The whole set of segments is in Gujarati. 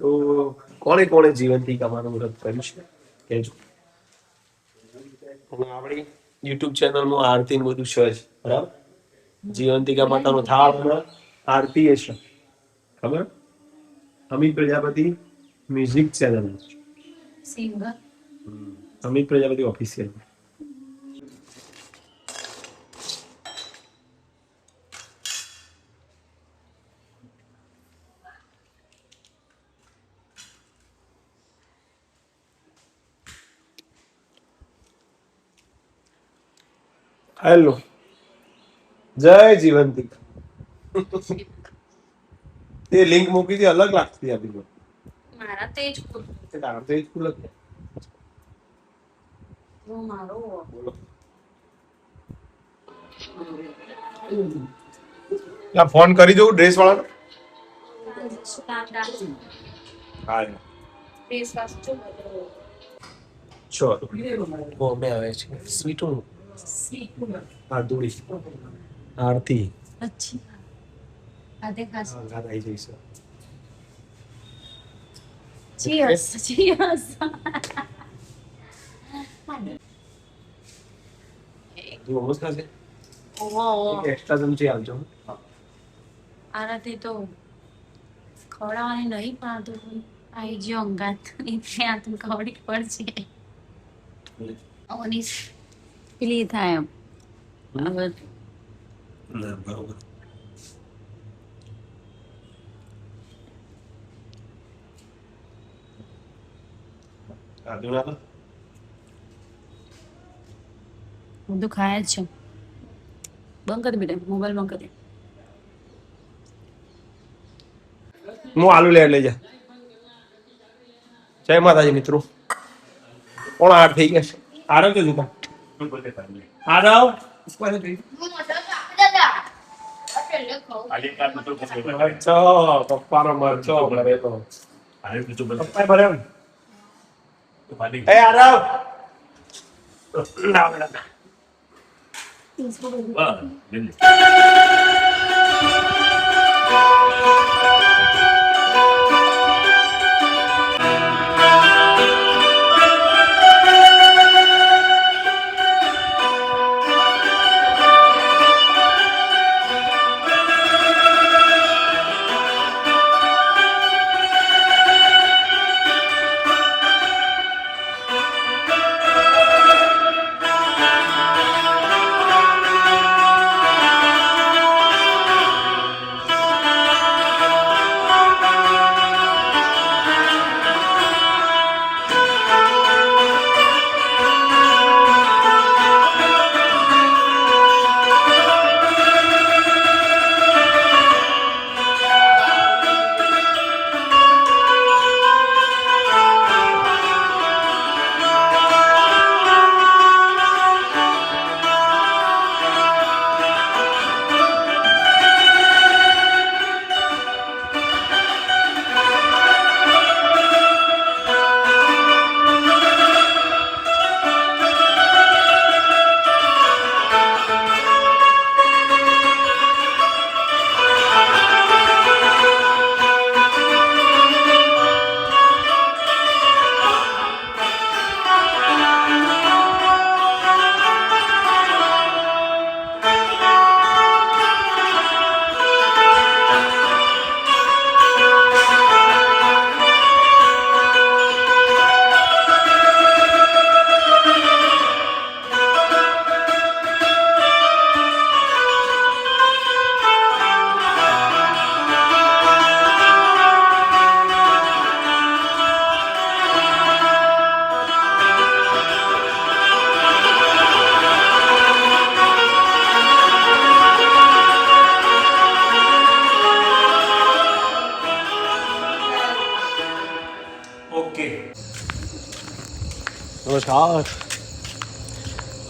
તો કોણે કોણે જીવંતિકામાનું વ્રત કર્યું છે કહેજો. અને આપણી યુટ્યુબ ચેનલમાં આરતી ને બધું છે જ, બરાબર. જીવંતિકા માતાનો થાળ અને આરતી એ છે, ખબર? Amit Prajapati music channel, singer Amit Prajapati official. Hello, જય જીવંતિકા. તે લિંક મૂકી હતી, અલગ લાગતી હતી. મારા તેજ તારા તો એ જ ખુલ્લ જ ને. મારો બોલો. ફોન કરી દઉં ડ્રેસ વાળાને. હા ચલો. બોમ્બે આવે છે સ્વીટું આરતી આરતી અચ્છી આધે ખાસ ગાત આવી જઈશ. ચીયર્સ ચીયર્સ નમસ્કાર છે. ઓહો એક્સ્ટ્રા ચમચી આવજો. આરાથી તો ખવડાવવાની નહીં પણ આ તો આવી ગયો અંગાત એટલે આ તો ખવડી પડશે. ઓની પેલી થાય એમ હવે બરોબર. બધું ખાય જ છે. બંધ કરી બેટા, મોબાઈલ બંધ કરી. હું આલુ લઈ જા. જય માતાજી મિત્રો. કોણ આર થઈ ગયા છે? આરવ તો જુદા. આરવ મરચો પપ્પાનો મરચો ભરે તો પપ્પા ભરે એમ. એ આરવ લાવ લાવ. નમસ્કાર.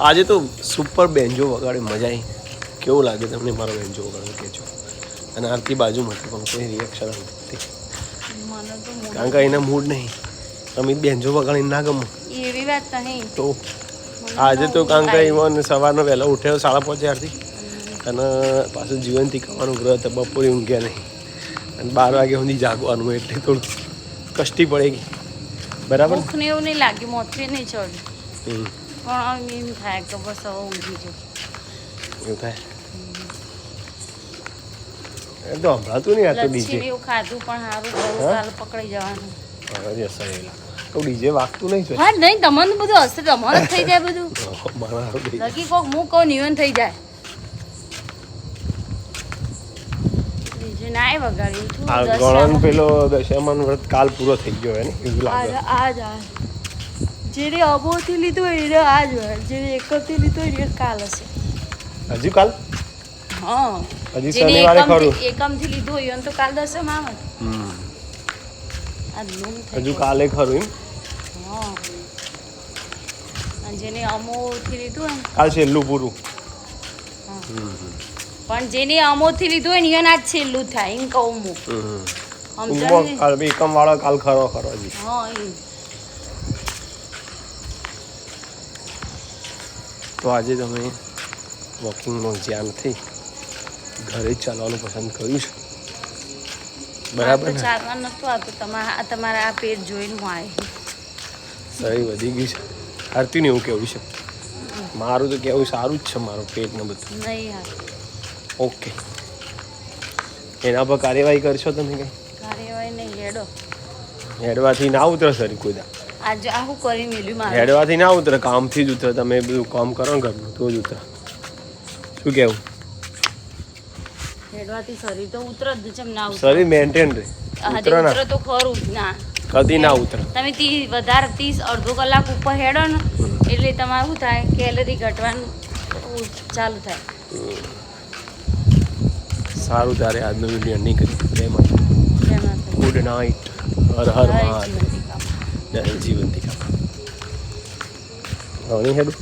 આજે તો સુપર બેન્જો વગાડી મજા આવી. કેવું લાગે તમને મારો બેન્જો વગાડો કહેજો. અને આરતી બાજુમાં હતી પણ કોઈ રિએક્શન નથી, કારણ કે એના મૂડ નહીં. અમિત બેન્જો વગાડીને ના ગમો એવી વાત નહીં તો આજે તો કારણ કે એમાં સવારનો વહેલો ઉઠ્યો 5:30 આરતી, અને પાછું જીવંતિકાનું વ્રત બપોરે ઊંઘ્યા નહીં. અને 12 વાગે સુધી જાગવાનું એટલે થોડું કષ્ટી પડેગી બરાબર ભૂખ ને એવું નહીં લાગ્યું મોથે નહીં ચડ્યું હમ, પણ એમ થાય કે બસ હવે ઊંઘી જાઉં એવું થાય એ તો હમણાં નહીં આ તો લચ્છી ડીજે ને એવું ખાધું પણ સારું થયું હા? કાલે પકડી જવાનું તો ડીજે વાગતું નહીં છે હા નહીં તમને બધું હશે તમારે જ થઈ જાય બધું મારા હારું ડીજે. લગી કોક હું કહું નિવન થઈ જાય બીજું ના વગાડ્યું છું આ ગણન પેલો દશામાનો વ્રત કાલ પૂરો થઈ ગયો હે ને એવું લાગે આજ જેને અબોથી લીધું હોય એને આજ હોય જેને એકમથી લીધું હોય એને કાલ હશે હજુ કાલ હા હજી જેને શનિવારે ખરું એકમથી લીધું હોય એને તો કાલ દસમ આવે હમ. આ લૂમ થઈ હજુ ગયું. કાલે ખરું એમ હા અને જેને અમોથી લીધું હોય ને કાલ છેલ્લું પૂરું પણ જેને અમોથી લીધું હોય ને એને આજ છેલ્લું થાય એમ કહું હું સમજાયું ને? કાલ એકમ વાળો કાલ ખરો હજી હા એ તો આજે તમે વોકિંગમાં જ્યાં નથી ઘરે જ ચાલવાનું પસંદ કર્યું છે બરાબર આ તો ને ચાલવાનું નતું આ તો તમારા આ પેટ જોઈને હું આવી શરીર વધી ગયું છે હારતી એવું કેવું છે મારું તો કેવું સારું જ છે મારું પેટ ને બધું નહીં યાર ઓકે એના પર કાર્યવાહી કરશો તમે કંઈ કાર્યવાહી નહીં હેડો હેડવાથી ના ઉતરે શરીર કોઈ દા આજે આ હું કરી મેલ્યું મારે હેડવાથી ના ઉતરે કામથી જ ઉતરે તમે બધું કામ કરો ને ઘરનું તો જ ઉતરે શું કેવું હેડવાથી શરીર તો ઉતર જ જેમ ના ઉતરે શરીર મેન્ટેન રહે આજે ઉતરે ના ઉતરે તો ખરું જ ના કદી ના ઉતરે તમે વધારે 30 અડધો કલાક ઉપર હેડો ને એટલે તમારે શું થાય કેલરી ઘટવાનું ચાલુ થાય સારું તારે આજનો વિડીયો નહીં કરી જય માતા તેમાં થાય. ગુડ નાઇટ હર હર જય મહાદેવ જીવંતિકા. જય જીવંતિકા હવે નહીં હેડું